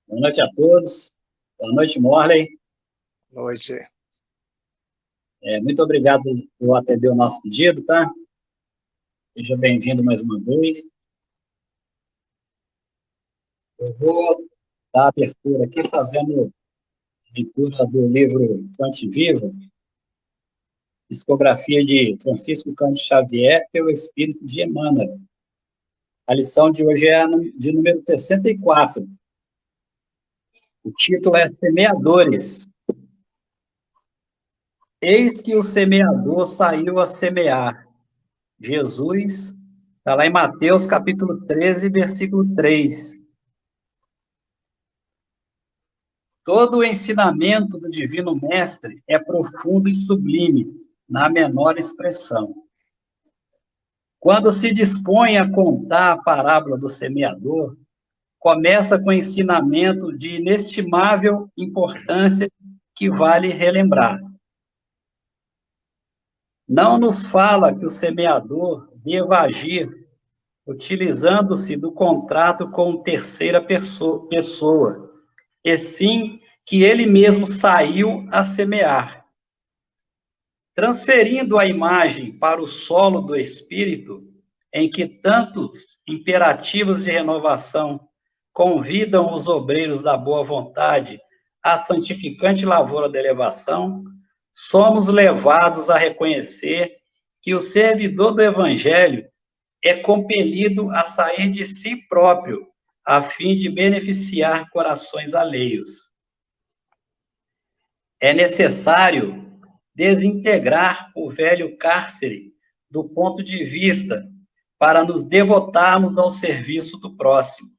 Boa noite a todos. Boa noite, Morley. Noite. Muito obrigado por atender o nosso pedido, tá? Seja bem-vindo mais uma vez. Eu vou dar abertura aqui fazendo leitura do livro Fonte Viva, Psicografia de Francisco Cândido Xavier pelo Espírito de Emmanuel. A lição de hoje é de número 64. O título é Semeadores. Eis que o semeador saiu a semear. Jesus, está lá em Mateus, capítulo 13, versículo 3. Todo o ensinamento do Divino Mestre é profundo e sublime, na menor expressão. Quando se dispõe a contar a parábola do semeador, começa com ensinamento de inestimável importância que vale relembrar. Não nos fala que o semeador deva agir utilizando-se do contrato com terceira pessoa, e sim que ele mesmo saiu a semear. Transferindo a imagem para o solo do espírito, em que tantos imperativos de renovação convidam os obreiros da boa vontade à santificante lavoura da elevação, somos levados a reconhecer que o servidor do Evangelho é compelido a sair de si próprio, a fim de beneficiar corações alheios. É necessário desintegrar o velho cárcere do ponto de vista para nos devotarmos ao serviço do próximo.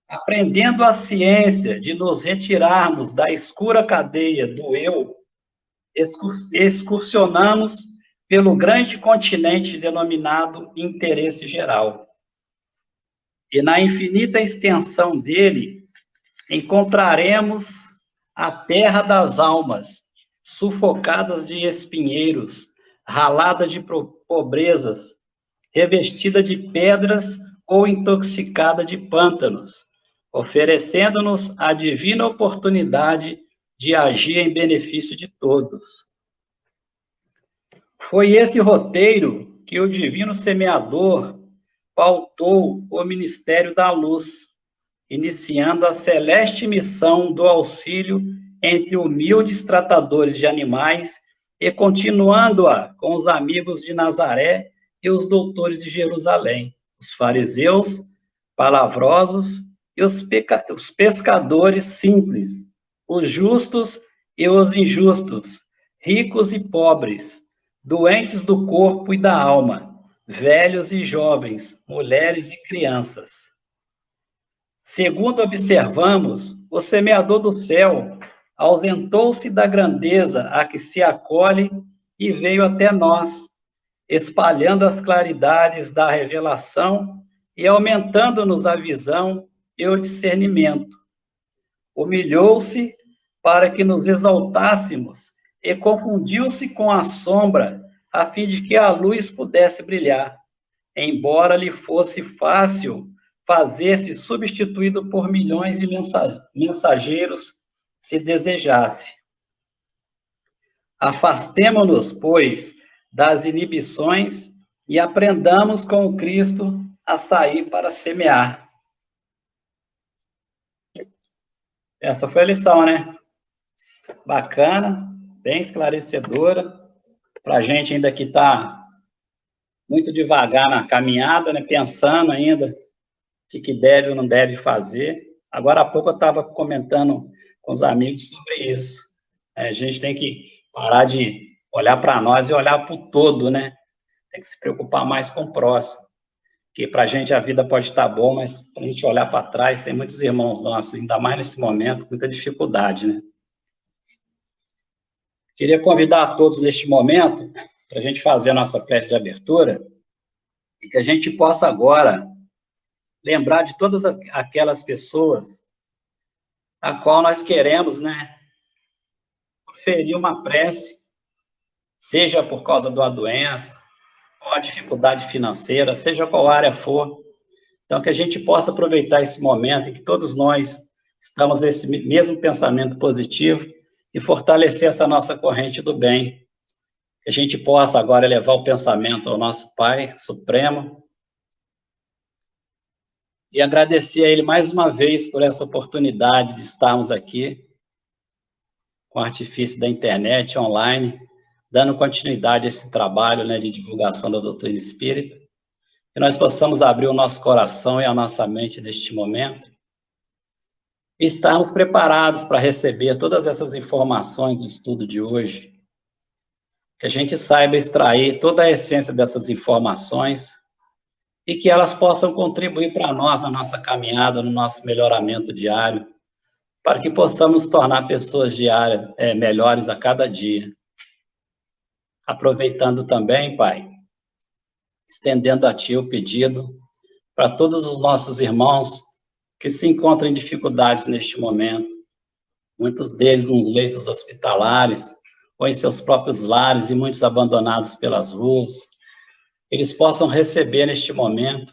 Aprendendo a ciência de nos retirarmos da escura cadeia do eu, excursionamos pelo grande continente denominado interesse geral. E na infinita extensão dele, encontraremos a terra das almas, sufocadas de espinheiros, ralada de pobrezas, revestida de pedras ou intoxicada de pântanos, oferecendo-nos a divina oportunidade de agir em benefício de todos. Foi esse roteiro que o divino semeador pautou o ministério da luz, iniciando a celeste missão do auxílio entre humildes tratadores de animais e continuando-a com os amigos de Nazaré e os doutores de Jerusalém, os fariseus palavrosos e os pescadores simples, os justos e os injustos, ricos e pobres, doentes do corpo e da alma, velhos e jovens, mulheres e crianças. Segundo observamos, o semeador do céu ausentou-se da grandeza a que se acolhe e veio até nós, espalhando as claridades da revelação e aumentando-nos a visão e o discernimento. Humilhou-se para que nos exaltássemos e confundiu-se com a sombra a fim de que a luz pudesse brilhar, embora lhe fosse fácil fazer-se substituído por milhões de mensageiros, se desejasse. Afastemo-nos, pois, das inibições e aprendamos com o Cristo a sair para semear. Essa foi a lição, né? Bacana, bem esclarecedora, para a gente ainda que está muito devagar na caminhada, né? Pensando ainda o que deve ou não deve fazer. Agora há pouco eu estava comentando com os amigos sobre isso. A gente tem que parar de olhar para nós e olhar para o todo, né? Tem que se preocupar mais com o próximo. Porque para a gente a vida pode estar boa, mas para a gente olhar para trás, tem muitos irmãos nossos, ainda mais nesse momento, muita dificuldade, né? Queria convidar a todos neste momento para a gente fazer a nossa prece de abertura e que a gente possa agora lembrar de todas aquelas pessoas a qual nós queremos, né, proferir uma prece, seja por causa de uma doença, ou a dificuldade financeira, seja qual área for, Então, que a gente possa aproveitar esse momento em que todos nós estamos nesse mesmo pensamento positivo e fortalecer essa nossa corrente do bem. Que a gente possa agora levar o pensamento ao nosso Pai Supremo e agradecer a Ele mais uma vez por essa oportunidade de estarmos aqui com o artifício da internet online, dando continuidade a esse trabalho, né, de divulgação da doutrina espírita, que nós possamos abrir o nosso coração e a nossa mente neste momento e estarmos preparados para receber todas essas informações do estudo de hoje, que a gente saiba extrair toda a essência dessas informações e que elas possam contribuir para nós na nossa caminhada, no nosso melhoramento diário, para que possamos nos tornar pessoas diárias melhores a cada dia. Aproveitando também, Pai, estendendo a Ti o pedido para todos os nossos irmãos que se encontram em dificuldades neste momento, muitos deles nos leitos hospitalares, ou em seus próprios lares, e muitos abandonados pelas ruas, eles possam receber neste momento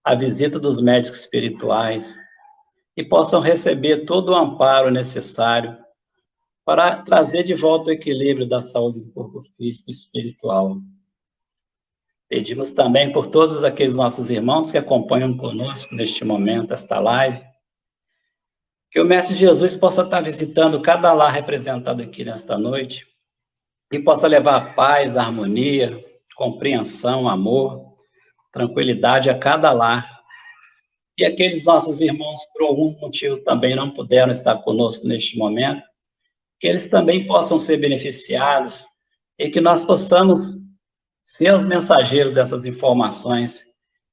a visita dos médicos espirituais e possam receber todo o amparo necessário para trazer de volta o equilíbrio da saúde do corpo físico e espiritual. Pedimos também por todos aqueles nossos irmãos que acompanham conosco neste momento esta live, que o Mestre Jesus possa estar visitando cada lar representado aqui nesta noite e possa levar paz, harmonia, compreensão, amor, tranquilidade a cada lar. E aqueles nossos irmãos, por algum motivo, também não puderam estar conosco neste momento, que eles também possam ser beneficiados e que nós possamos ser os mensageiros dessas informações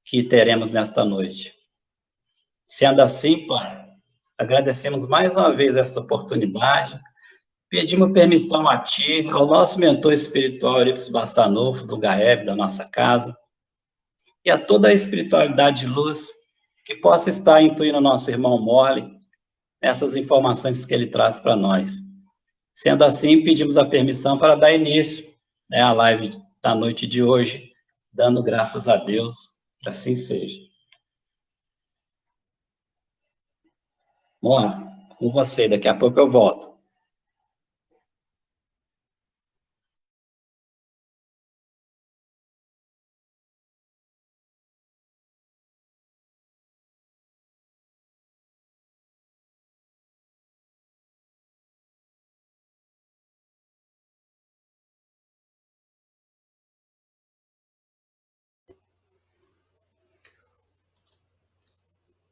que teremos nesta noite. Sendo assim, Pai, agradecemos mais uma vez essa oportunidade, pedimos permissão a Ti, ao nosso mentor espiritual, Eurípides Bassanufo, do GAEB, da nossa casa, e a toda a espiritualidade de luz que possa estar intuindo o nosso irmão Morley nessas informações que ele traz para nós. Sendo assim, pedimos a permissão para dar início, né, à live da noite de hoje, dando graças a Deus, que assim seja. Morley, com você, daqui a pouco eu volto.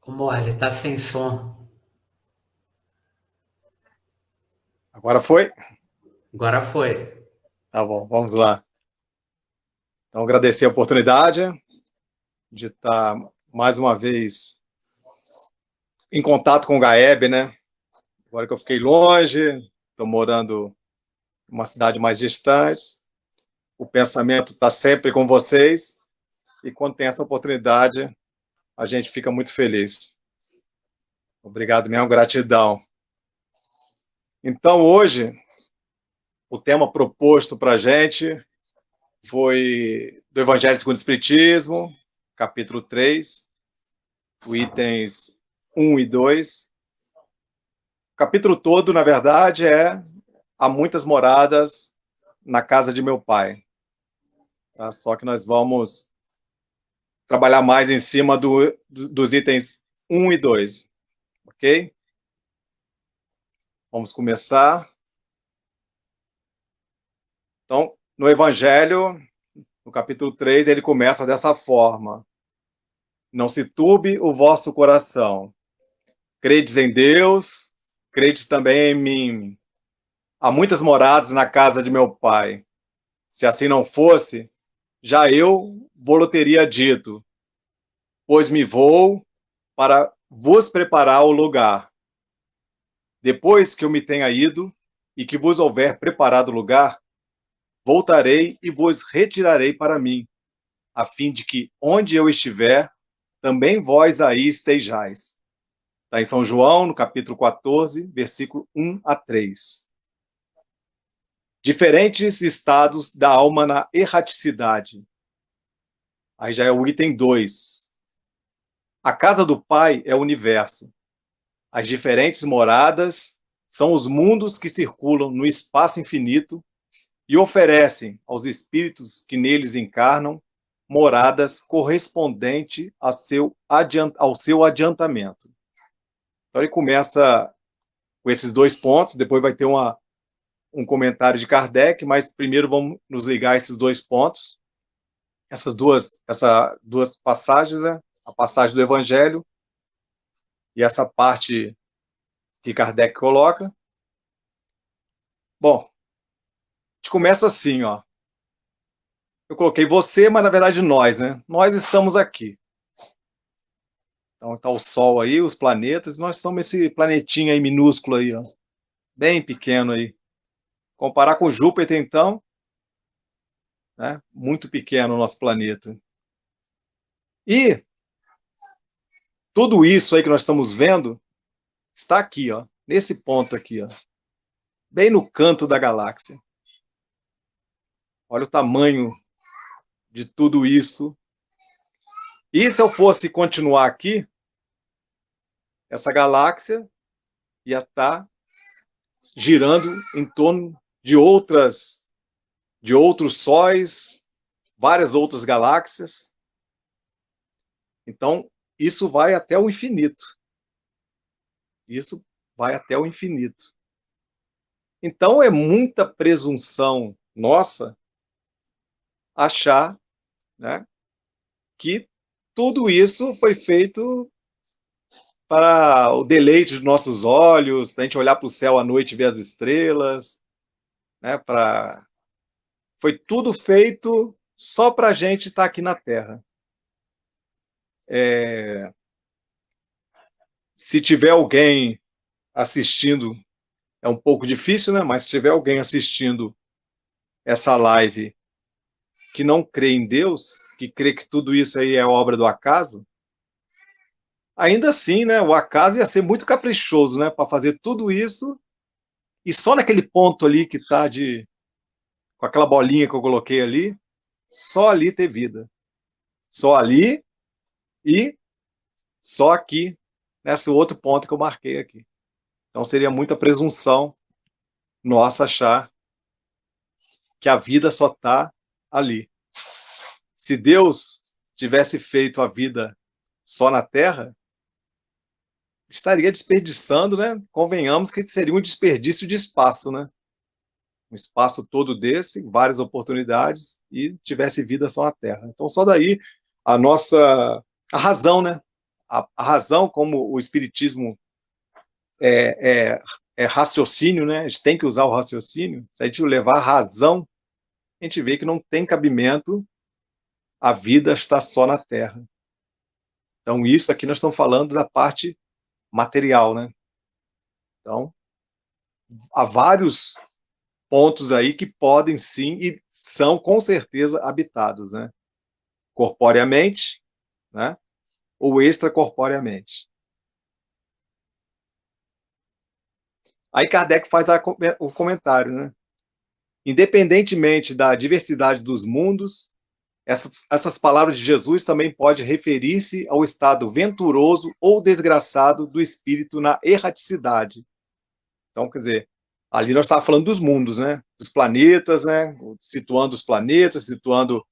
Ô, Morley, tá sem som. Agora foi? Agora foi. Tá bom, vamos lá. Então, agradecer a oportunidade de estar mais uma vez em contato com o GAEB, né? Agora que eu fiquei longe, estou morando em uma cidade mais distante, o pensamento está sempre com vocês, e quando tem essa oportunidade, a gente fica muito feliz. Obrigado mesmo, gratidão. Então, hoje, o tema proposto para a gente foi do Evangelho segundo o Espiritismo, capítulo 3, itens 1 e 2. O capítulo todo, na verdade, Há muitas moradas na casa de meu pai. Tá? Só que nós vamos trabalhar mais em cima dos itens 1 e 2. Ok? Vamos começar. Então, no Evangelho, no capítulo 3, ele começa dessa forma: não se turbe o vosso coração. Credes em Deus, credes também em mim. Há muitas moradas na casa de meu pai. Se assim não fosse, já eu vou-lhe teria dito, pois me vou para vos preparar o lugar. Depois que eu me tenha ido e que vos houver preparado o lugar, voltarei e vos retirarei para mim, a fim de que, onde eu estiver, também vós aí estejais. Está em São João, no capítulo 14, versículo 1 a 3. Diferentes estados da alma na erraticidade. Aí já é o item 2. A casa do Pai é o universo. As diferentes moradas são os mundos que circulam no espaço infinito e oferecem aos espíritos que neles encarnam moradas correspondentes ao seu adiantamento. Então ele começa com esses 2 pontos, depois vai ter um comentário de Kardec, mas primeiro vamos nos ligar a esses 2 pontos, essas duas passagens, né? A passagem do Evangelho e essa parte que Kardec coloca. Bom, a gente começa assim, ó. Eu coloquei você, mas na verdade nós, né? Nós estamos aqui. Então está o Sol aí, os planetas, nós somos esse planetinho aí minúsculo aí, ó, bem pequeno aí. Comparar com Júpiter, então, né? Muito pequeno o nosso planeta. E tudo isso aí que nós estamos vendo está aqui, ó, nesse ponto aqui, ó, bem no canto da galáxia. Olha o tamanho de tudo isso. E se eu fosse continuar aqui, essa galáxia ia estar girando em torno de outros sóis, várias outras galáxias. Então, isso vai até o infinito. Isso vai até o infinito. Então, é muita presunção nossa achar, né, que tudo isso foi feito para o deleite dos nossos olhos, para a gente olhar para o céu à noite e ver as estrelas, né, foi tudo feito só para a gente estar aqui na Terra. Se tiver alguém assistindo, é um pouco difícil, né? Mas se tiver alguém assistindo essa live que não crê em Deus, que crê que tudo isso aí é obra do acaso, ainda assim, né? O acaso ia ser muito caprichoso, né? Para fazer tudo isso e só naquele ponto ali que está com aquela bolinha que eu coloquei ali, só ali ter vida. Só ali e só aqui, nesse outro ponto que eu marquei aqui. Então seria muita presunção nossa achar que a vida só está ali. Se Deus tivesse feito a vida só na Terra, estaria desperdiçando, né? Convenhamos que seria um desperdício de espaço, né? Um espaço todo desse, várias oportunidades, e tivesse vida só na Terra. Então, só daí a razão, né? A razão, como o Espiritismo é raciocínio, né? A gente tem que usar o raciocínio. Se a gente levar a razão, a gente vê que não tem cabimento a vida estar só na Terra. Então, isso aqui nós estamos falando da parte material, né? Então, há vários pontos aí que podem sim e são com certeza habitados, né? Corporeamente, né? Ou extracorporeamente. Aí Kardec faz o comentário, né? Independentemente da diversidade dos mundos, essas palavras de Jesus também podem referir-se ao estado venturoso ou desgraçado do espírito na erraticidade. Então, quer dizer, ali nós estávamos falando dos mundos, né? Dos planetas, né? Situando os planetas, situando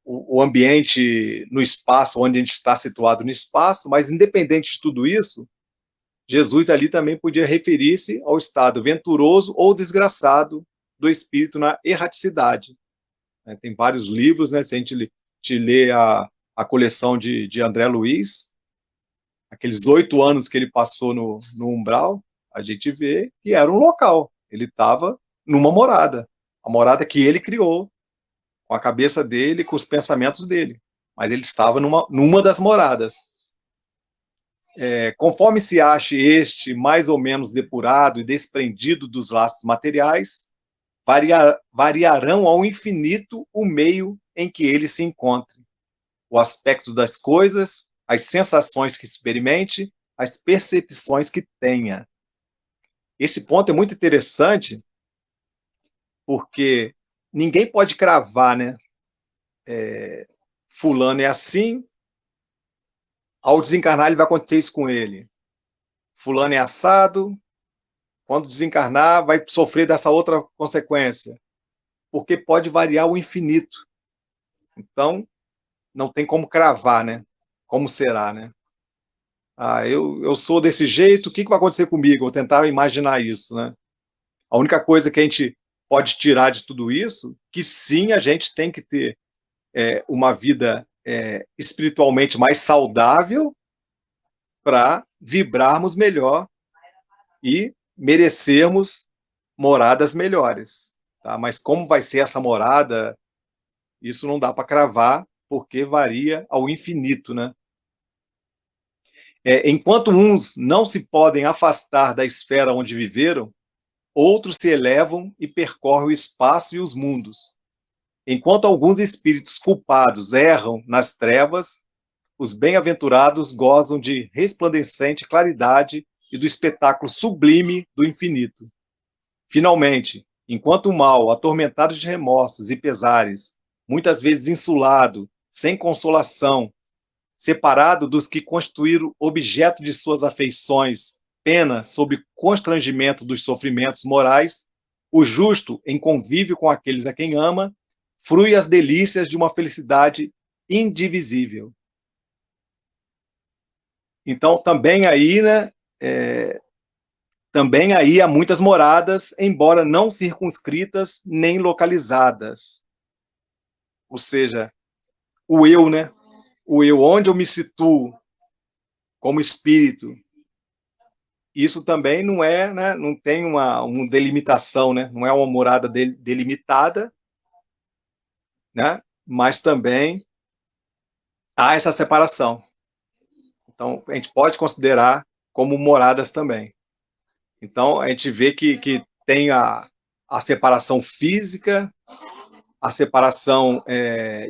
o ambiente no espaço, onde a gente está situado no espaço, mas independente de tudo isso, Jesus ali também podia referir-se ao estado venturoso ou desgraçado do espírito na erraticidade. Tem vários livros, né? Se a gente lê a coleção de André Luiz, aqueles 8 anos que ele passou no umbral, a gente vê que era um local. Ele estava numa morada, a morada que ele criou, com a cabeça dele, com os pensamentos dele. Mas ele estava numa das moradas. Conforme se ache este mais ou menos depurado e desprendido dos laços materiais, variarão ao infinito o meio em que ele se encontre, o aspecto das coisas, as sensações que experimente, as percepções que tenha. Esse ponto é muito interessante, porque ninguém pode cravar, né? Fulano é assim, Ao desencarnar, ele vai acontecer isso com ele. Fulano é assado, quando desencarnar, vai sofrer dessa outra consequência. Porque pode variar o infinito. Então, não tem como cravar, né? Como será, né? Eu sou desse jeito, o que vai acontecer comigo? Vou tentar imaginar isso, né? A única coisa que a gente pode tirar de tudo isso, que sim, a gente tem que ter uma vida espiritualmente mais saudável para vibrarmos melhor e merecermos moradas melhores. Tá? Mas como vai ser essa morada, isso não dá para cravar, porque varia ao infinito, né? Enquanto uns não se podem afastar da esfera onde viveram, outros se elevam e percorrem o espaço e os mundos. Enquanto alguns espíritos culpados erram nas trevas, os bem-aventurados gozam de resplandecente claridade e do espetáculo sublime do infinito. Finalmente, enquanto o mal, atormentado de remorsos e pesares, muitas vezes insulado, sem consolação, separado dos que constituíram objeto de suas afeições, pena sob constrangimento dos sofrimentos morais, o justo, em convívio com aqueles a quem ama, frui as delícias de uma felicidade indivisível. Então, também aí, né, também aí há muitas moradas, embora não circunscritas nem localizadas. Ou seja, o eu, né? O eu, onde eu me situo como espírito, isso também não é, né, não tem uma delimitação, né? Não é uma morada delimitada, né? Mas também há essa separação. Então, a gente pode considerar como moradas também. Então, a gente vê que tem a separação física, a separação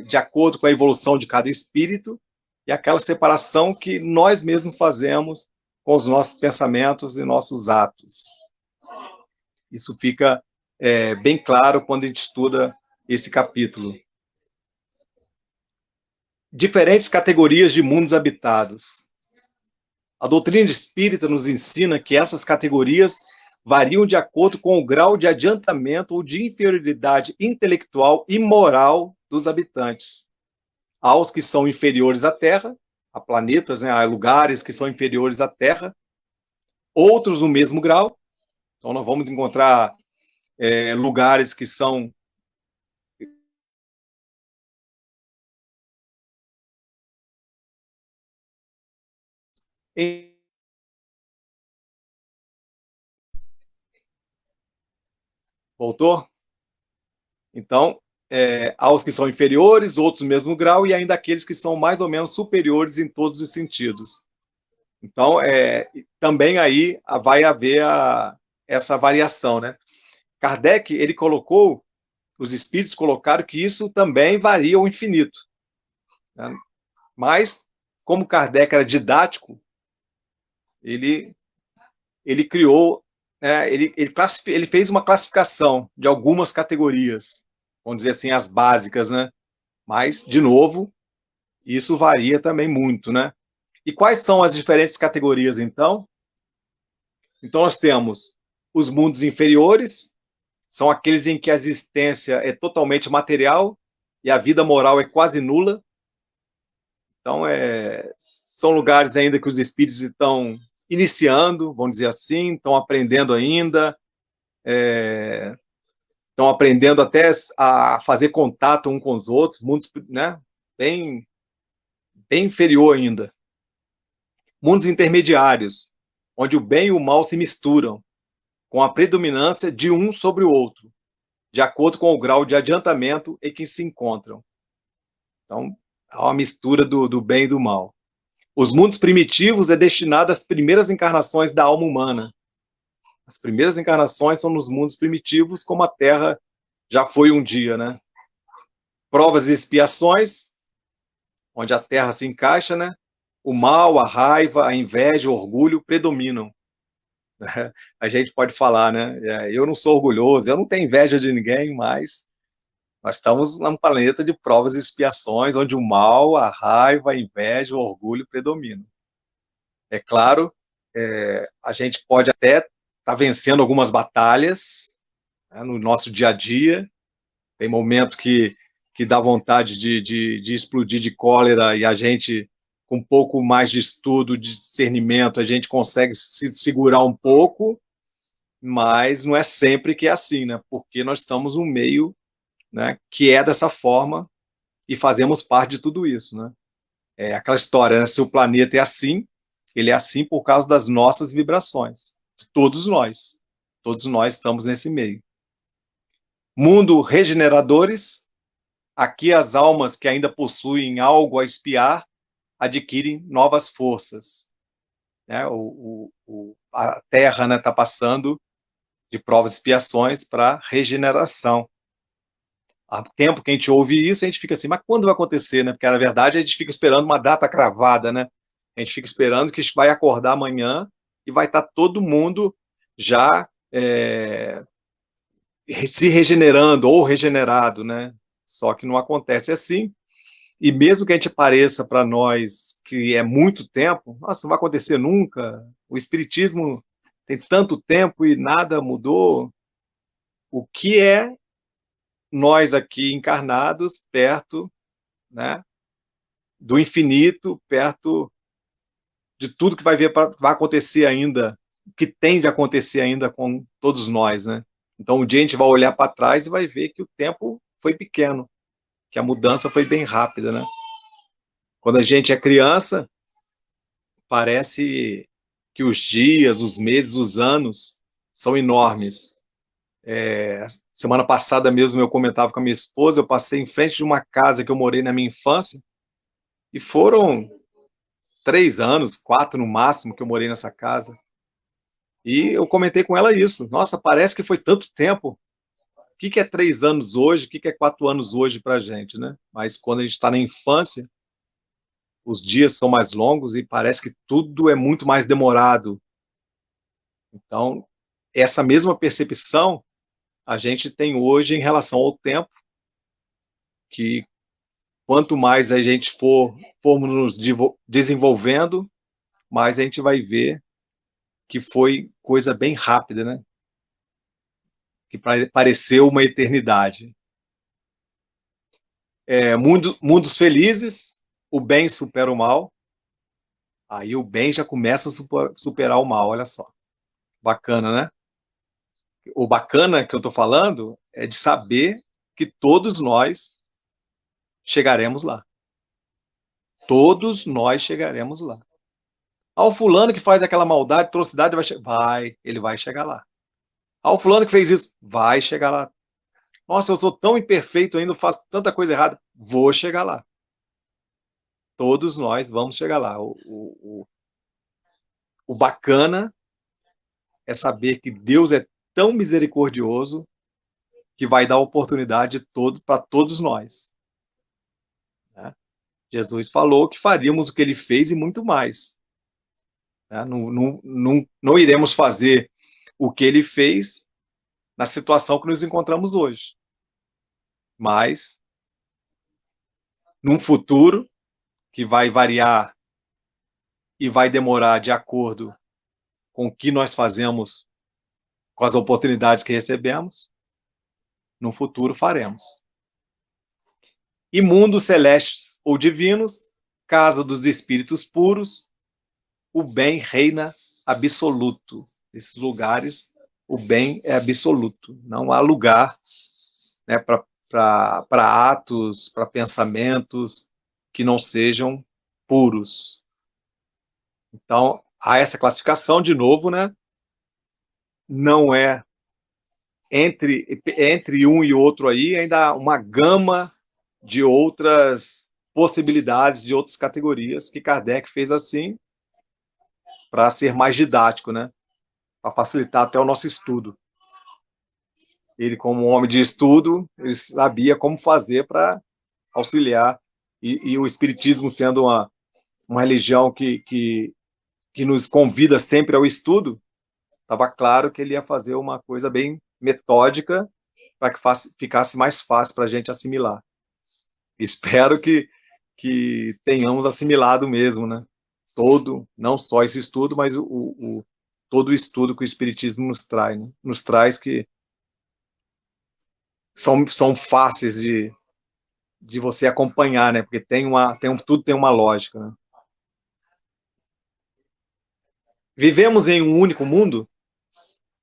de acordo com a evolução de cada espírito, e aquela separação que nós mesmos fazemos com os nossos pensamentos e nossos atos. Isso fica bem claro quando a gente estuda esse capítulo. Diferentes categorias de mundos habitados. A doutrina espírita nos ensina que essas categorias variam de acordo com o grau de adiantamento ou de inferioridade intelectual e moral dos habitantes. Há os que são inferiores à Terra, a planetas, né, há lugares que são inferiores à Terra, outros no mesmo grau. Então, nós vamos encontrar lugares que são Voltou? Então, há os que são inferiores, outros no mesmo grau, e ainda aqueles que são mais ou menos superiores em todos os sentidos. Então, também aí vai haver essa variação, né? Kardec, ele colocou, os espíritos colocaram que isso também varia ao infinito. Né? Mas, como Kardec era didático, ele criou, né, ele fez uma classificação de algumas categorias, vamos dizer assim, as básicas, né? Mas, de novo, isso varia também muito, né? E quais são as diferentes categorias, então? Então, nós temos os mundos inferiores, são aqueles em que a existência é totalmente material e a vida moral é quase nula. Então, são lugares ainda que os espíritos estão iniciando, vamos dizer assim, estão aprendendo ainda, estão aprendendo até a fazer contato um com os outros, mundos, né, bem inferior ainda. Mundos intermediários, onde o bem e o mal se misturam, com a predominância de um sobre o outro, de acordo com o grau de adiantamento em que se encontram. Então, há uma mistura do bem e do mal. Os mundos primitivos é destinado às primeiras encarnações da alma humana. As primeiras encarnações são nos mundos primitivos, como a Terra já foi um dia, né? Provas e expiações, onde a Terra se encaixa, né? O mal, a raiva, a inveja, o orgulho predominam. A gente pode falar, né? Eu não sou orgulhoso, eu não tenho inveja de ninguém, mas Nós estamos num planeta de provas e expiações, onde o mal, a raiva, a inveja, o orgulho predominam. É claro, a gente pode até estar vencendo algumas batalhas, né, no nosso dia a dia. Tem momento que dá vontade de explodir de cólera e a gente, com um pouco mais de estudo, de discernimento, a gente consegue se segurar um pouco, mas não é sempre que é assim, né? Porque nós estamos no meio, né, que é dessa forma e fazemos parte de tudo isso, né? É aquela história, né? Se o planeta é assim, ele é assim por causa das nossas vibrações. Todos nós. Todos nós estamos nesse meio. Mundo regeneradores. Aqui as almas que ainda possuem algo a expiar adquirem novas forças. Né? A Terra, né, está passando de provas e expiações para regeneração. Há tempo que a gente ouve isso, a gente fica assim, mas quando vai acontecer? Né? Porque, na verdade, a gente fica esperando uma data cravada, né? A gente fica esperando que vai acordar amanhã e vai estar todo mundo já se regenerando ou regenerado, né? Só que não acontece assim. E mesmo que a gente pareça para nós que é muito tempo, nossa, não vai acontecer nunca. O Espiritismo tem tanto tempo e nada mudou. O que é nós aqui encarnados perto, né, do infinito, perto de tudo que vai acontecer ainda, que tem de acontecer ainda com todos nós, né? Então, um dia a gente vai olhar para trás e vai ver que o tempo foi pequeno, que a mudança foi bem rápida, né? Quando a gente é criança, parece que os dias, os meses, os anos são enormes. Semana passada mesmo eu comentava com a minha esposa, eu passei em frente de uma casa que eu morei na minha infância, e foram 3 anos, 4 no máximo, que eu morei nessa casa. E eu comentei com ela isso. Nossa, parece que foi tanto tempo. O que é 3 anos hoje? O que é 4 anos hoje para a gente, né? Mas quando a gente está na infância, os dias são mais longos e parece que tudo é muito mais demorado. Então, essa mesma percepção a gente tem hoje em relação ao tempo, que quanto mais a gente formos nos desenvolvendo, mais a gente vai ver que foi coisa bem rápida, né? Que pareceu uma eternidade. Mundos felizes, o bem supera o mal, aí o bem já começa a superar o mal, olha só. Bacana, né? O bacana que eu estou falando é de saber que todos nós chegaremos lá. Todos nós chegaremos lá. O fulano que faz aquela maldade, atrocidade, ele vai chegar lá. O fulano que fez isso, vai chegar lá. Nossa, eu sou tão imperfeito ainda, faço tanta coisa errada. Vou chegar lá. Todos nós vamos chegar lá. O bacana é saber que Deus é tão misericordioso que vai dar oportunidade para todos nós. Né? Jesus falou que faríamos o que ele fez e muito mais. Né? Não iremos fazer o que ele fez na situação que nos encontramos hoje. Mas, num futuro que vai variar e vai demorar de acordo com o que nós fazemos com as oportunidades que recebemos, no futuro faremos. E mundos celestes ou divinos, casa dos espíritos puros, o bem reina absoluto. Nesses lugares, o bem é absoluto. Não há lugar, né, para atos, para pensamentos que não sejam puros. Então, há essa classificação, de novo, né? Não é entre um e outro aí, ainda há uma gama de outras possibilidades, de outras categorias, que Kardec fez assim para ser mais didático, né? Para facilitar até o nosso estudo. Ele, como homem de estudo, ele sabia como fazer para auxiliar, e o Espiritismo sendo uma religião que nos convida sempre ao estudo, estava claro que ele ia fazer uma coisa bem metódica para que ficasse mais fácil para a gente assimilar. Espero que tenhamos assimilado mesmo, né? Não só esse estudo, mas todo o estudo que o Espiritismo nos traz, né? Nos traz que são fáceis de você acompanhar, né? Porque tudo tem uma lógica, né? Vivemos em um único mundo?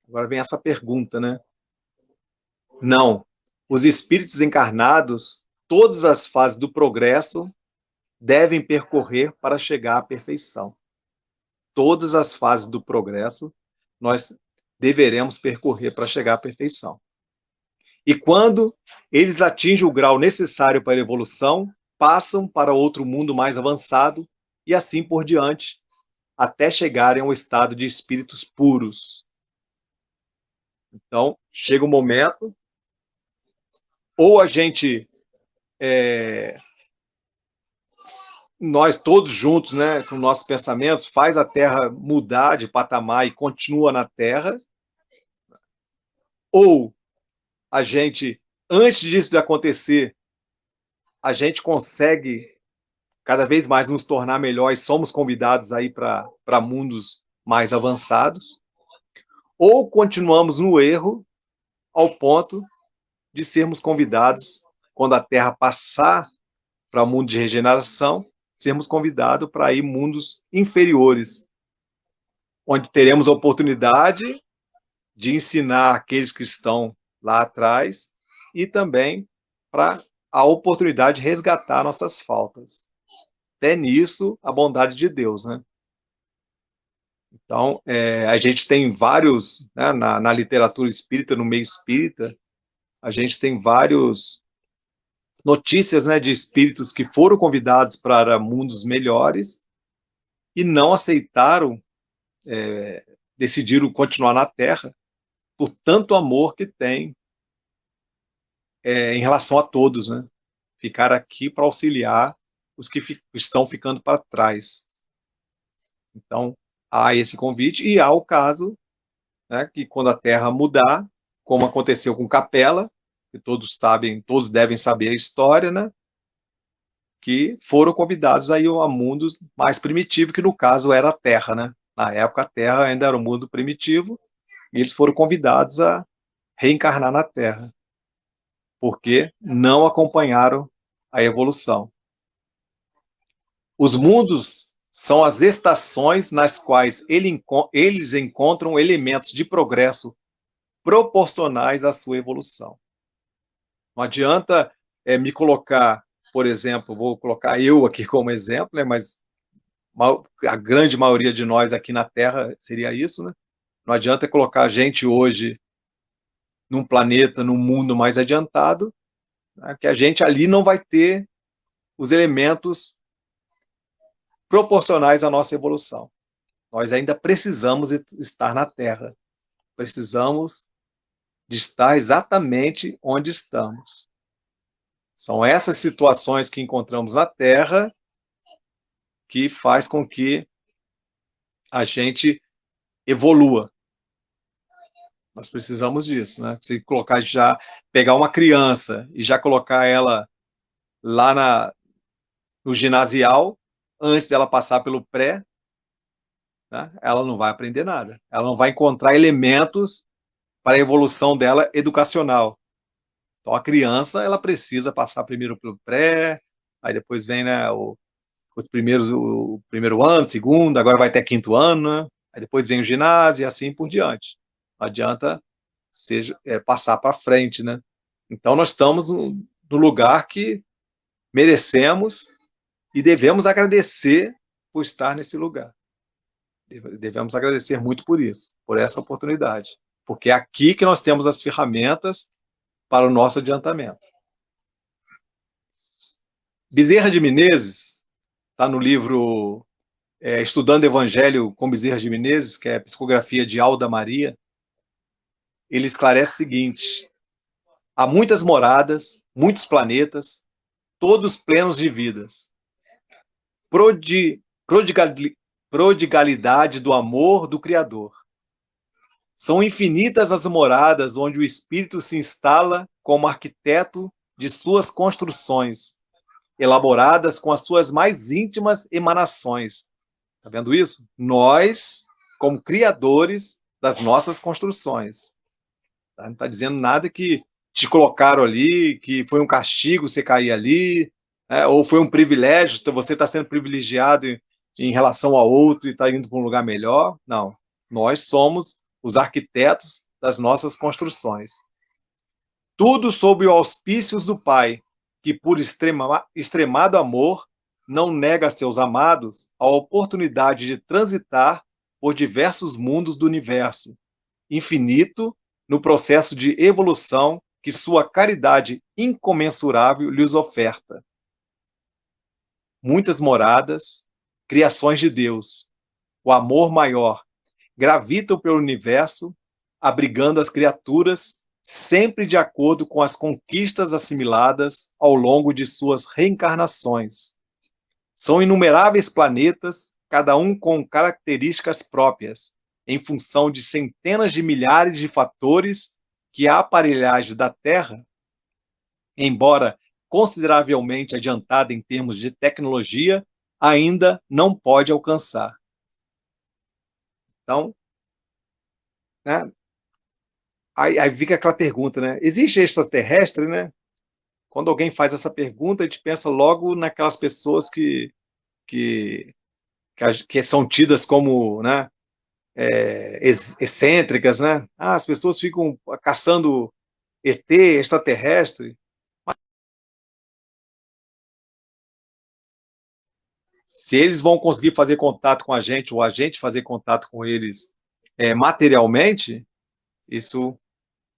Agora vem essa pergunta, né? Não. Os espíritos encarnados, todas as fases do progresso, devem percorrer para chegar à perfeição. Todas as fases do progresso, nós deveremos percorrer para chegar à perfeição. E quando eles atingem o grau necessário para a evolução, passam para outro mundo mais avançado e assim por diante, até chegarem ao estado de espíritos puros. Então, chega um momento, ou a gente, nós todos juntos, né, com nossos pensamentos, faz a Terra mudar de patamar e continua na Terra, ou a gente, antes disso de acontecer, a gente consegue cada vez mais nos tornar melhores, somos convidados aí para mundos mais avançados, ou continuamos no erro ao ponto de sermos convidados, quando a Terra passar para o mundo de regeneração, sermos convidados para ir mundos inferiores, onde teremos a oportunidade de ensinar aqueles que estão lá atrás e também para a oportunidade de resgatar nossas faltas. Até nisso, a bondade de Deus, né? Então, a gente tem vários, né, na literatura espírita, no meio espírita, a gente tem vários notícias, né, de espíritos que foram convidados para mundos melhores e não aceitaram, decidiram continuar na Terra por tanto amor que tem em relação a todos, né? Ficar aqui para auxiliar os que estão ficando para trás. Então, há esse convite e há o caso, né, que quando a Terra mudar, como aconteceu com Capela, que todos sabem, todos devem saber a história, né, que foram convidados aí a mundos mais primitivos, que no caso era a Terra, né? Na época a Terra ainda era um mundo primitivo e eles foram convidados a reencarnar na Terra, porque não acompanharam a evolução. Os mundos são as estações nas quais eles encontram elementos de progresso proporcionais à sua evolução. Não adianta me colocar, por exemplo, vou colocar eu aqui como exemplo, né, mas a grande maioria de nós aqui na Terra seria isso, né? Não adianta colocar a gente hoje num planeta, num mundo mais adiantado, né, que a gente ali não vai ter os elementos proporcionais à nossa evolução. Nós ainda precisamos estar na Terra. Precisamos de estar exatamente onde estamos. São essas situações que encontramos na Terra que faz com que a gente evolua. Nós precisamos disso, né? Se pegar uma criança e já colocar ela lá no ginasial, antes dela passar pelo pré, né, ela não vai aprender nada. Ela não vai encontrar elementos para a evolução dela educacional. Então, a criança, ela precisa passar primeiro pelo pré, aí depois vem, né, o primeiro ano, segundo, agora vai até quinto ano, né? Aí depois vem o ginásio e assim por diante. Não adianta passar para frente, né? Então, nós estamos no lugar que merecemos e devemos agradecer por estar nesse lugar. Devemos agradecer muito por isso, por essa oportunidade. Porque é aqui que nós temos as ferramentas para o nosso adiantamento. Bezerra de Menezes, está no livro Estudando Evangelho com Bezerra de Menezes, que é a psicografia de Alda Maria, ele esclarece o seguinte: há muitas moradas, muitos planetas, todos plenos de vidas. Prodigalidade do amor do Criador. São infinitas as moradas onde o espírito se instala como arquiteto de suas construções, elaboradas com as suas mais íntimas emanações. Está vendo isso? Nós, como criadores das nossas construções. Tá? Não está dizendo nada que te colocaram ali, que foi um castigo você cair ali, ou foi um privilégio, então você está sendo privilegiado em relação a outro e está indo para um lugar melhor. Não. Nós somos os arquitetos das nossas construções. Tudo sob os auspícios do Pai, que por extremado amor não nega a seus amados a oportunidade de transitar por diversos mundos do universo, infinito, no processo de evolução que sua caridade incomensurável lhes oferta. Muitas moradas, criações de Deus, o amor maior, gravitam pelo universo, abrigando as criaturas, sempre de acordo com as conquistas assimiladas ao longo de suas reencarnações. São inumeráveis planetas, cada um com características próprias, em função de centenas de milhares de fatores que a aparelhagem da Terra, embora consideravelmente adiantada em termos de tecnologia, ainda não pode alcançar. Então, né, aí fica aquela pergunta, né? Existe extraterrestre, né? Quando alguém faz essa pergunta, a gente pensa logo naquelas pessoas que são tidas como, né, excêntricas, né? As pessoas ficam caçando ET, extraterrestre. Se eles vão conseguir fazer contato com a gente, ou a gente fazer contato com eles materialmente, isso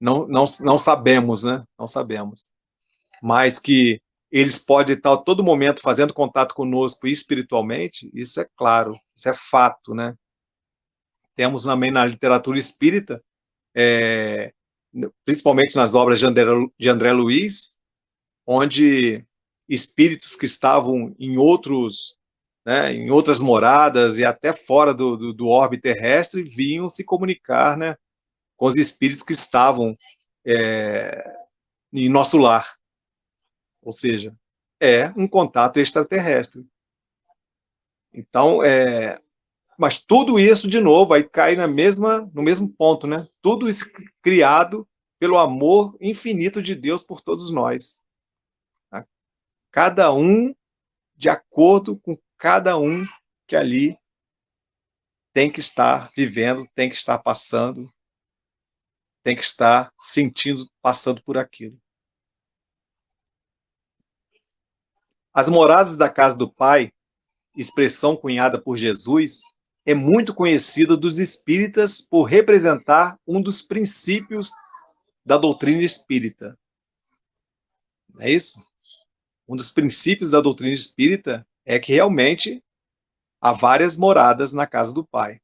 não sabemos, né? Não sabemos. Mas que eles podem estar a todo momento fazendo contato conosco espiritualmente, isso é claro, isso é fato, né? Temos também na literatura espírita, principalmente nas obras de André Luiz, onde espíritos que estavam em outros, né, em outras moradas e até fora do orbe terrestre vinham se comunicar, né, com os espíritos que estavam em nosso lar. Ou seja, é um contato extraterrestre. Então, mas tudo isso, de novo, aí cai no mesmo ponto, né? Tudo isso criado pelo amor infinito de Deus por todos nós. Tá? Cada um de acordo com cada um que ali tem que estar vivendo, tem que estar passando, tem que estar sentindo, passando por aquilo. As moradas da casa do Pai, expressão cunhada por Jesus, é muito conhecida dos espíritas por representar um dos princípios da doutrina espírita. Não é isso? Um dos princípios da doutrina espírita é que realmente há várias moradas na casa do Pai.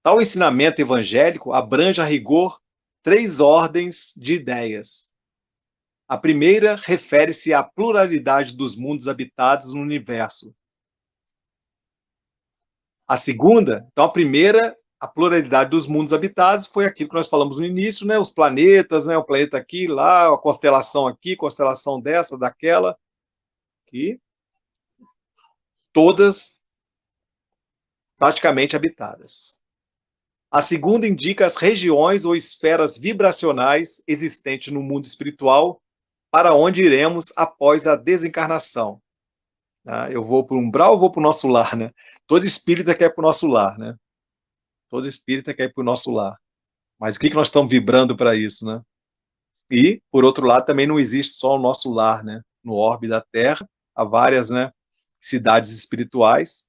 Tal ensinamento evangélico abrange a rigor 3 ordens de ideias. A primeira refere-se à pluralidade dos mundos habitados no universo. A segunda, então a primeira, a pluralidade dos mundos habitados, foi aquilo que nós falamos no início, né? Os planetas, né? O planeta aqui, lá, a constelação aqui, constelação dessa, daquela, que todas praticamente habitadas. A segunda indica as regiões ou esferas vibracionais existentes no mundo espiritual, para onde iremos após a desencarnação. Eu vou para o umbral ou vou para o nosso lar, né? Todo espírita quer ir para o nosso lar, né? Todo espírita quer ir para o nosso lar. Mas o que nós estamos vibrando para isso, né? E, por outro lado, também não existe só o nosso lar, né? No orbe da Terra, há várias, né, cidades espirituais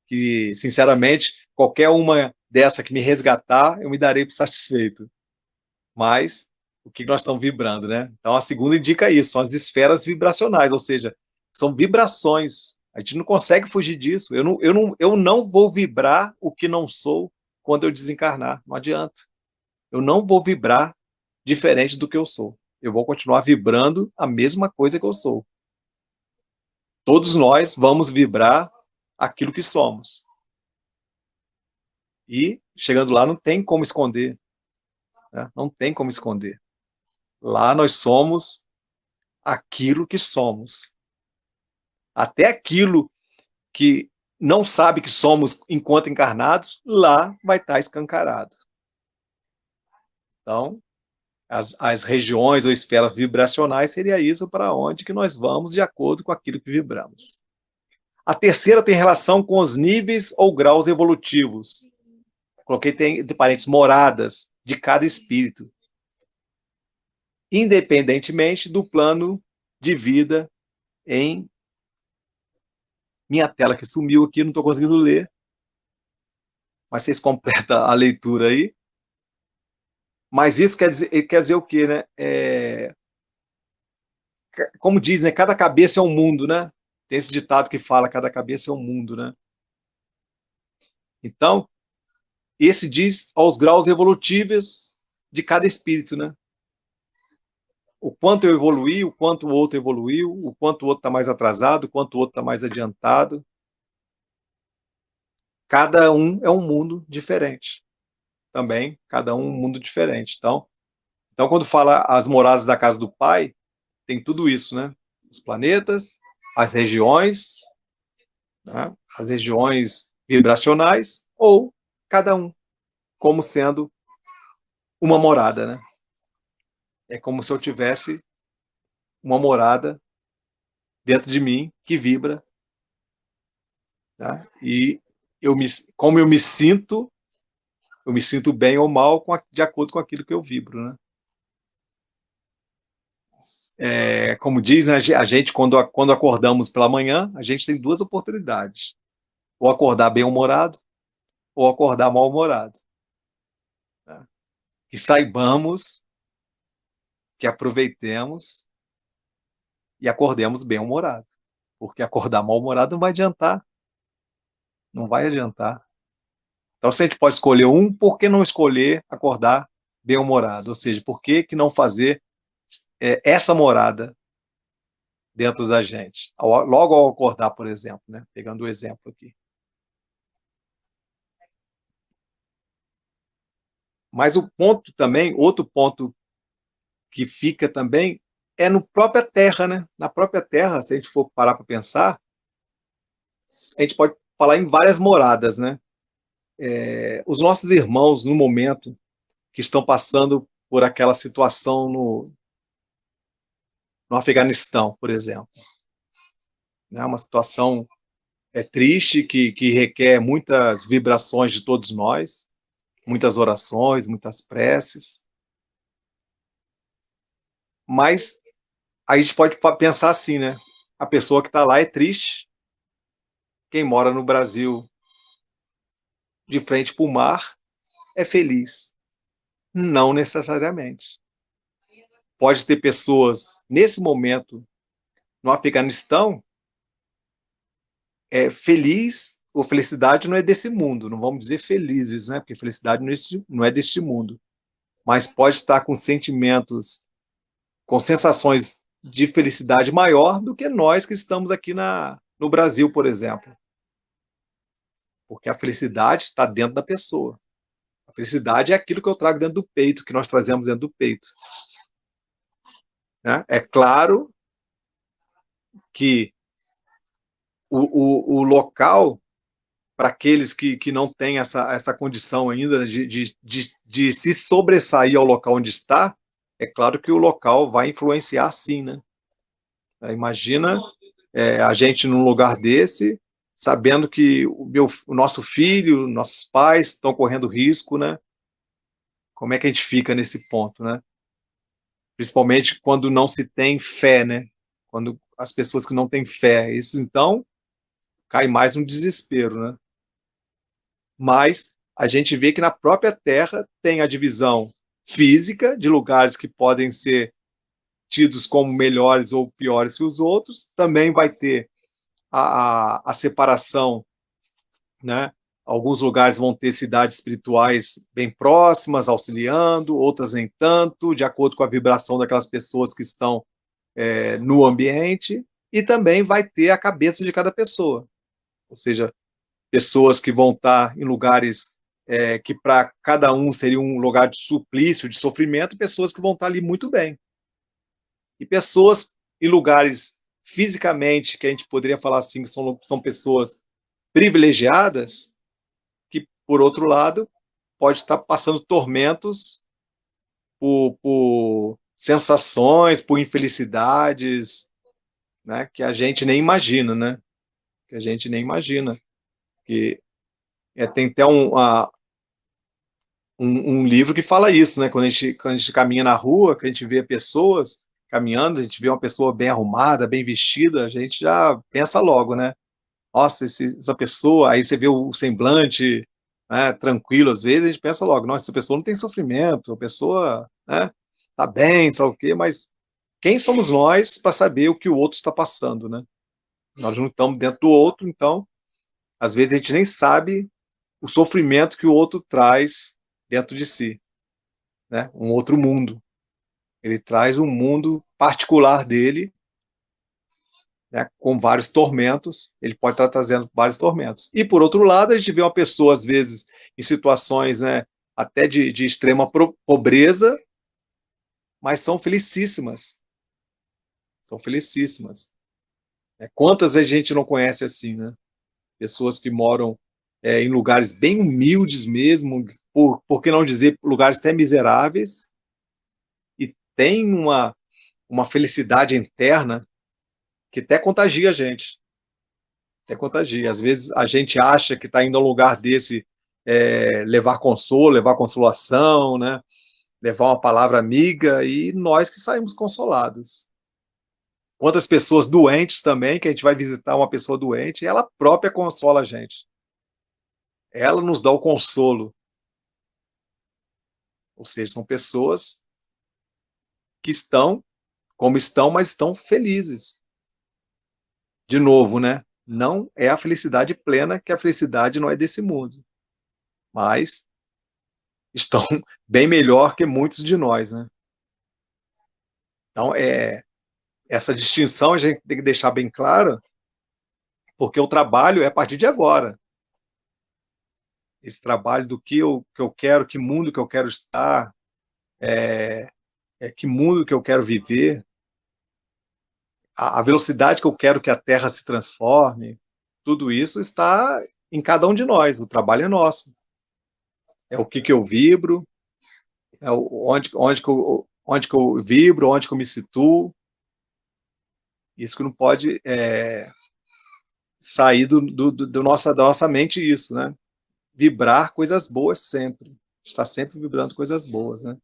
que, sinceramente, qualquer uma dessa que me resgatar, eu me darei por satisfeito. Mas o que nós estamos vibrando, né? Então, a segunda indica isso, são as esferas vibracionais, ou seja, são vibrações. A gente não consegue fugir disso. Eu não vou vibrar o que não sou quando eu desencarnar. Não adianta. Eu não vou vibrar diferente do que eu sou. Eu vou continuar vibrando a mesma coisa que eu sou. Todos nós vamos vibrar aquilo que somos. E chegando lá não tem como esconder, né? Não tem como esconder. Lá nós somos aquilo que somos. Até aquilo que não sabe que somos enquanto encarnados, lá vai estar escancarado. Então, as regiões ou esferas vibracionais seria isso para onde que nós vamos de acordo com aquilo que vibramos. A terceira tem relação com os níveis ou graus evolutivos. Coloquei entre parênteses moradas de cada espírito, independentemente do plano de vida em minha tela que sumiu aqui, não estou conseguindo ler, mas vocês completam a leitura aí. Mas isso quer dizer o quê, né? Como dizem, né? Cada cabeça é um mundo, né? Tem esse ditado que fala, cada cabeça é um mundo, né? Então, esse diz aos graus evolutivos de cada espírito, né? O quanto eu evoluí, o quanto o outro evoluiu, o quanto o outro está mais atrasado, o quanto o outro está mais adiantado. Cada um é um mundo diferente. Também, cada um mundo diferente. Então, quando fala as moradas da casa do Pai, tem tudo isso, né? Os planetas, as regiões, né? As regiões vibracionais, ou cada um como sendo uma morada, né? É como se eu tivesse uma morada dentro de mim que vibra, tá? E como eu me sinto bem ou mal de acordo com aquilo que eu vibro, né? Como dizem, a gente, quando acordamos pela manhã, a gente tem duas oportunidades. Ou acordar bem-humorado, ou acordar mal-humorado. Né? Que saibamos, que aproveitemos e acordemos bem-humorado. Porque acordar mal-humorado não vai adiantar. Não vai adiantar. Então, se a gente pode escolher um, por que não escolher acordar bem-humorado? Ou seja, por que não fazer essa morada dentro da gente? Logo ao acordar, por exemplo, né? Pegando o exemplo aqui. Mas o ponto também, outro ponto que fica também, é no própria Terra, né? Na própria Terra, se a gente for parar para pensar, a gente pode falar em várias moradas, né? Os nossos irmãos, no momento, que estão passando por aquela situação no Afeganistão, por exemplo. Né? Uma situação triste que requer muitas vibrações de todos nós, muitas orações, muitas preces. Mas a gente pode pensar assim, né? A pessoa que está lá é triste. Quem mora no Brasil, de frente para o mar, é feliz. Não necessariamente. Pode ter pessoas, nesse momento, no Afeganistão, feliz, ou felicidade não é desse mundo, não vamos dizer felizes, né? Porque felicidade não é deste mundo. Mas pode estar com sentimentos, com sensações de felicidade maior do que nós que estamos aqui no Brasil, por exemplo. Porque a felicidade está dentro da pessoa. A felicidade é aquilo que eu trago dentro do peito, que nós trazemos dentro do peito. Né? É claro que o local, para aqueles que não têm essa condição ainda de se sobressair ao local onde está, é claro que o local vai influenciar sim, né? Imagina a gente num lugar desse, sabendo que o nosso filho, nossos pais estão correndo risco, né? Como é que a gente fica nesse ponto, né? Principalmente quando não se tem fé, né? Quando as pessoas que não têm fé, isso então cai mais no desespero, né? Mas a gente vê que na própria Terra tem a divisão física de lugares que podem ser tidos como melhores ou piores que os outros, também vai ter a separação, né? Alguns lugares vão ter cidades espirituais bem próximas, auxiliando, outras nem tanto, de acordo com a vibração daquelas pessoas que estão no ambiente, e também vai ter a cabeça de cada pessoa, ou seja, pessoas que vão estar em lugares que para cada um seria um lugar de suplício, de sofrimento, e pessoas que vão estar ali muito bem. E pessoas em lugares fisicamente, que a gente poderia falar assim, que são pessoas privilegiadas, que, por outro lado, pode estar passando tormentos por sensações, por infelicidades, né, que a gente nem imagina, né? Que a gente nem imagina. Que tem até um livro que fala isso, né? Quando a gente caminha na rua, que a gente vê pessoas caminhando, a gente vê uma pessoa bem arrumada, bem vestida, a gente já pensa logo, né? Nossa, essa pessoa, aí você vê o semblante, né, tranquilo, às vezes a gente pensa logo, nossa, essa pessoa não tem sofrimento, a pessoa, né, tá bem, sabe o quê, mas quem somos nós para saber o que o outro está passando, né? Nós não estamos dentro do outro, então, às vezes a gente nem sabe o sofrimento que o outro traz dentro de si, né? Um outro mundo. Ele traz um mundo particular dele, né, com vários tormentos, ele pode estar trazendo vários tormentos. E, por outro lado, a gente vê uma pessoa, às vezes, em situações, né, até de extrema pobreza, mas são felicíssimas. São felicíssimas. Quantas a gente não conhece assim, né? Pessoas que moram em lugares bem humildes mesmo, por que não dizer lugares até miseráveis, e tem uma felicidade interna que até contagia a gente. Até contagia. Às vezes a gente acha que está indo a um lugar desse levar consolo, levar consolação, né? Levar uma palavra amiga, e nós que saímos consolados. Quantas pessoas doentes também, que a gente vai visitar uma pessoa doente, e ela própria consola a gente. Ela nos dá o consolo. Ou seja, são pessoas que estão como estão, mas estão felizes. De novo, né? Não é a felicidade plena, que a felicidade não é desse mundo. Mas estão bem melhor que muitos de nós, né? Então, essa distinção a gente tem que deixar bem clara, porque o trabalho é a partir de agora. Esse trabalho do que eu quero, que mundo que eu quero estar, que mundo que eu quero viver, a velocidade que eu quero que a Terra se transforme, tudo isso está em cada um de nós. O trabalho é nosso. É o que eu vibro, onde que eu vibro, onde que eu me situo. Isso que não pode sair da nossa mente, isso, né? Vibrar coisas boas sempre. Estar sempre vibrando coisas boas, né?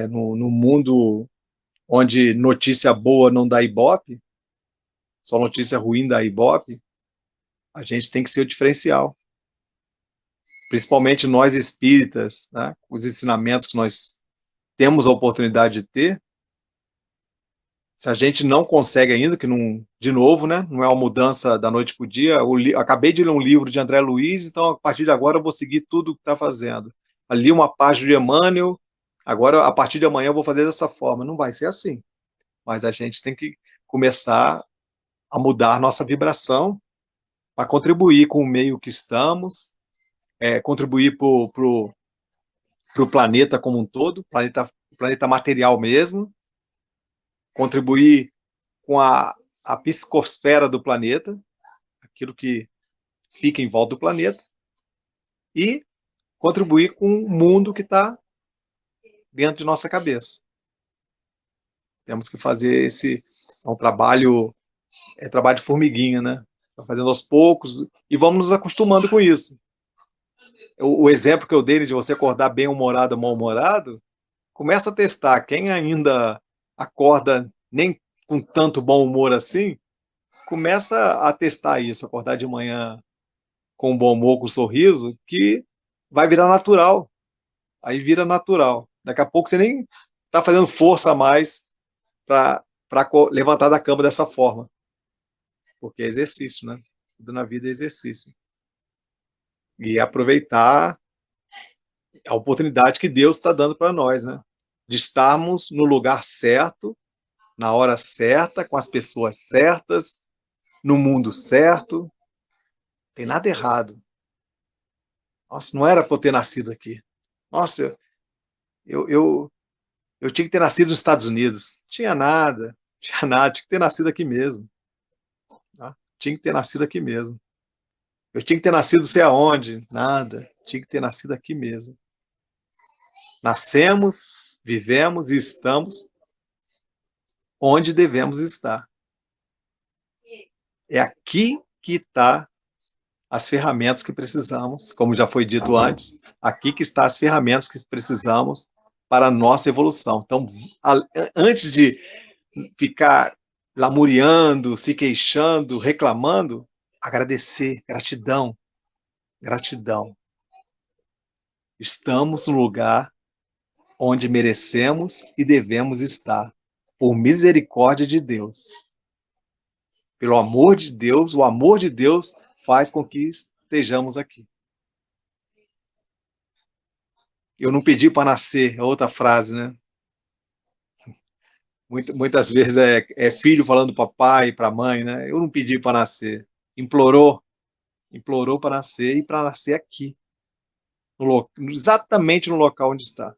No mundo onde notícia boa não dá ibope, só notícia ruim dá ibope, a gente tem que ser o diferencial. Principalmente nós espíritas, né? Os ensinamentos que nós temos a oportunidade de ter, se a gente não consegue ainda, que não, de novo, né, não é uma mudança da noite para o dia, acabei de ler um livro de André Luiz, então a partir de agora eu vou seguir tudo o que está fazendo. Ali uma página de Emmanuel, agora a partir de amanhã eu vou fazer dessa forma. Não vai ser assim, mas a gente tem que começar a mudar nossa vibração para contribuir com o meio que estamos, contribuir para o planeta como um todo, planeta material mesmo, contribuir com a psicosfera do planeta, aquilo que fica em volta do planeta, e contribuir com o mundo que está dentro de nossa cabeça. Temos que fazer um trabalho, trabalho de formiguinha, né? Tá fazendo aos poucos, e vamos nos acostumando com isso. O exemplo que eu dei de você acordar bem-humorado ou mal-humorado, começa a testar. Quem ainda acorda nem com tanto bom humor assim, começa a testar isso, acordar de manhã com bom humor, com um sorriso, que vai virar natural. Aí vira natural. Daqui a pouco você nem está fazendo força a mais para levantar da cama dessa forma. Porque é exercício, né? Tudo na vida é exercício. E aproveitar a oportunidade que Deus está dando para nós, né? De estarmos no lugar certo, na hora certa, com as pessoas certas, no mundo certo. Não tem nada errado. Nossa, não era para eu ter nascido aqui. Nossa, eu tinha que ter nascido nos Estados Unidos. Tinha nada, tinha que ter nascido aqui mesmo. Tá? Tinha que ter nascido aqui mesmo. Eu tinha que ter nascido sei aonde, nada. Tinha que ter nascido aqui mesmo. Nascemos, vivemos e estamos onde devemos estar. É aqui que está as ferramentas que precisamos, como já foi dito antes, aqui que está as ferramentas que precisamos para a nossa evolução. Então, antes de ficar lamuriando, se queixando, reclamando, agradecer, gratidão, gratidão. Estamos no lugar onde merecemos e devemos estar, por misericórdia de Deus. Pelo amor de Deus, o amor de Deus faz com que estejamos aqui. Eu não pedi para nascer, é outra frase, né? Muitas vezes é filho falando para pai, para mãe, né? Eu não pedi para nascer. Implorou para nascer e para nascer aqui, exatamente no local onde está.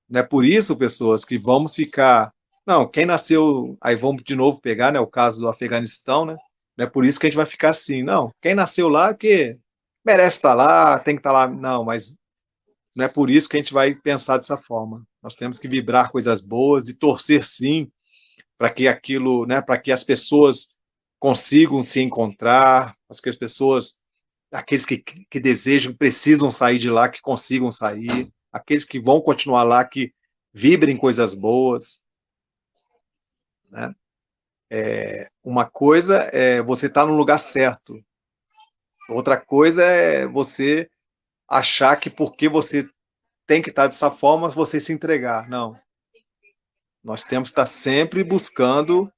Não é por isso, pessoas, que vamos ficar. Não, quem nasceu. Aí vamos de novo pegar, né, o caso do Afeganistão, né? Não é por isso que a gente vai ficar assim. Não, quem nasceu lá é que merece estar lá, tem que estar lá. Não, mas não é por isso que a gente vai pensar dessa forma. Nós temos que vibrar coisas boas e torcer sim para que aquilo, né, para que as pessoas consigam se encontrar, para que as pessoas, aqueles que desejam, precisam sair de lá, que consigam sair, aqueles que vão continuar lá, que vibrem coisas boas, né? Uma coisa é você estar no lugar certo, outra coisa é você achar que porque você tem que estar dessa forma, você se entregar. Não. Nós temos que estar sempre buscando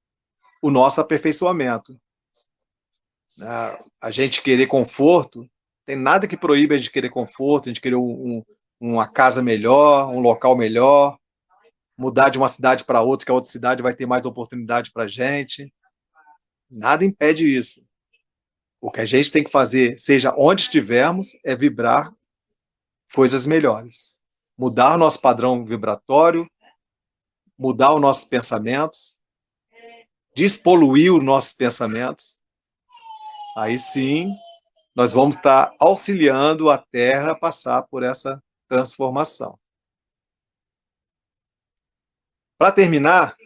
o nosso aperfeiçoamento. A gente querer conforto, tem nada que proíbe a gente querer conforto, a gente querer uma casa melhor, um local melhor, mudar de uma cidade para outra, que a outra cidade vai ter mais oportunidade para a gente. Nada impede isso. O que a gente tem que fazer, seja onde estivermos, é vibrar coisas melhores. Mudar o nosso padrão vibratório, mudar os nossos pensamentos, despoluir os nossos pensamentos. Aí sim, nós vamos estar auxiliando a Terra a passar por essa transformação. Para terminar,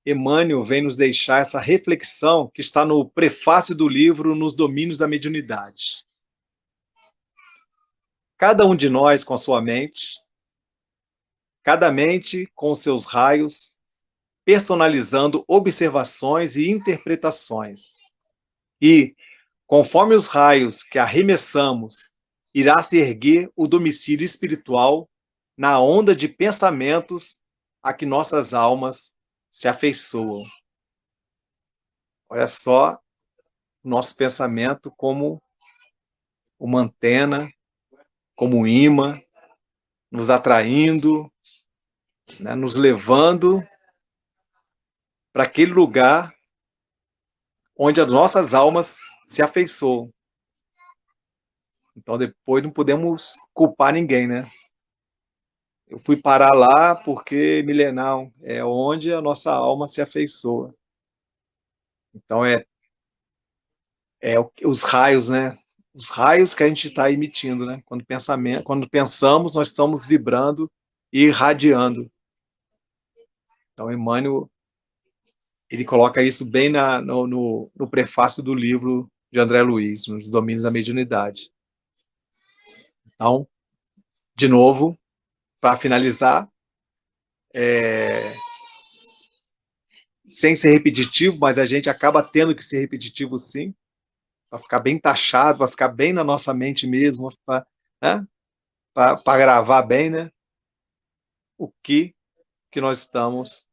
Emmanuel vem nos deixar essa reflexão que está no prefácio do livro Nos Domínios da Mediunidade. Cada um de nós com a sua mente, cada mente com seus raios, personalizando observações e interpretações. E, conforme os raios que arremessamos, irá se erguer o domicílio espiritual na onda de pensamentos a que nossas almas se afeiçoam. Olha só o nosso pensamento como uma antena, como um imã, nos atraindo, né, nos levando para aquele lugar onde as nossas almas se afeiçoam. Então depois não podemos culpar ninguém, né? Eu fui parar lá porque milenal é onde a nossa alma se afeiçoa. Então os raios, né? Os raios que a gente está emitindo, né? Quando pensamos, nós estamos vibrando e irradiando. Então, Emmanuel, ele coloca isso bem no prefácio do livro de André Luiz, nos Domínios da Mediunidade. Então, de novo, para finalizar, sem ser repetitivo, mas a gente acaba tendo que ser repetitivo sim, para ficar bem taxado, para ficar bem na nossa mente mesmo, para, né? Para gravar bem, né? O que nós estamos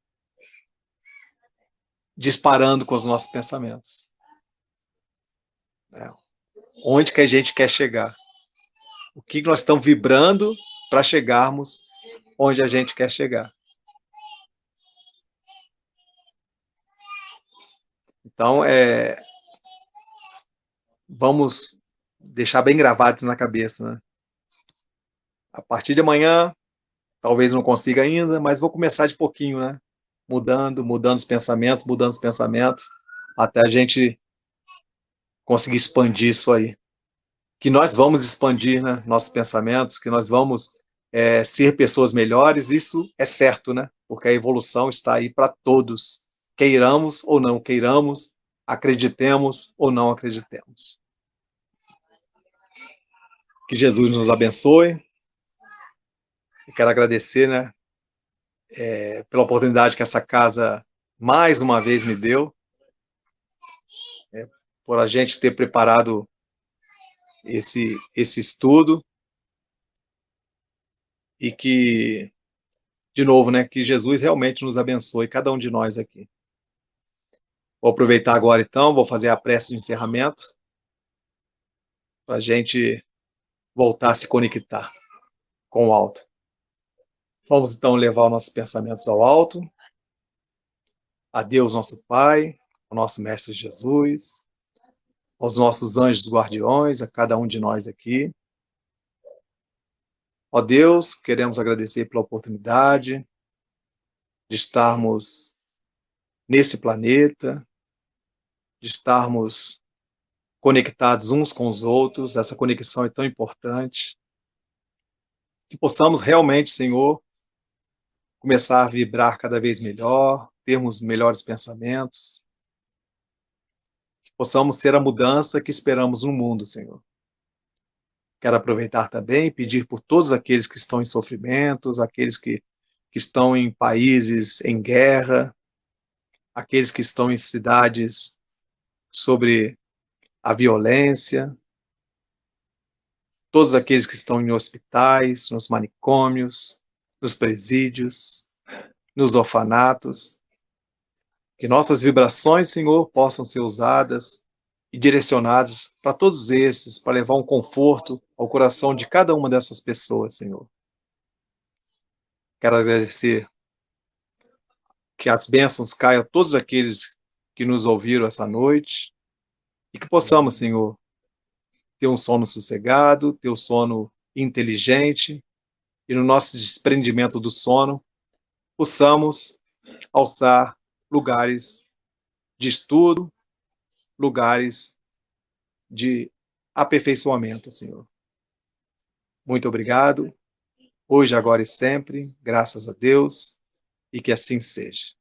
disparando com os nossos pensamentos. Né? Onde que a gente quer chegar? O que nós estamos vibrando para chegarmos onde a gente quer chegar? Então, vamos deixar bem gravados na cabeça, né? A partir de amanhã, talvez não consiga ainda, mas vou começar de pouquinho, né? Mudando os pensamentos, até a gente conseguir expandir isso aí. Que nós vamos expandir, né, nossos pensamentos, que nós vamos ser pessoas melhores, isso é certo, né? Porque a evolução está aí para todos, queiramos ou não queiramos, acreditemos ou não acreditemos. Que Jesus nos abençoe. Eu quero agradecer, né, pela oportunidade que essa casa mais uma vez me deu, por a gente ter preparado esse estudo, e que, de novo, né, que Jesus realmente nos abençoe, cada um de nós aqui. Vou aproveitar agora, então, vou fazer a prece de encerramento, para a gente voltar a se conectar com o alto. Vamos, então, levar os nossos pensamentos ao alto, a Deus, nosso Pai, ao nosso Mestre Jesus, aos nossos anjos guardiões, a cada um de nós aqui. Ó Deus, queremos agradecer pela oportunidade de estarmos nesse planeta, de estarmos conectados uns com os outros, essa conexão é tão importante. Que possamos realmente, Senhor, começar a vibrar cada vez melhor, termos melhores pensamentos, que possamos ser a mudança que esperamos no mundo, Senhor. Quero aproveitar também e pedir por todos aqueles que estão em sofrimentos, aqueles que estão em países em guerra, aqueles que estão em cidades sobre a violência, todos aqueles que estão em hospitais, nos manicômios, nos presídios, nos orfanatos, que nossas vibrações, Senhor, possam ser usadas e direcionadas para todos esses, para levar um conforto ao coração de cada uma dessas pessoas, Senhor. Quero agradecer que as bênçãos caiam a todos aqueles que nos ouviram essa noite e que possamos, Senhor, ter um sono sossegado, ter um sono inteligente e no nosso desprendimento do sono possamos alçar lugares de estudo, lugares de aperfeiçoamento, Senhor. Muito obrigado, hoje, agora e sempre, graças a Deus, e que assim seja.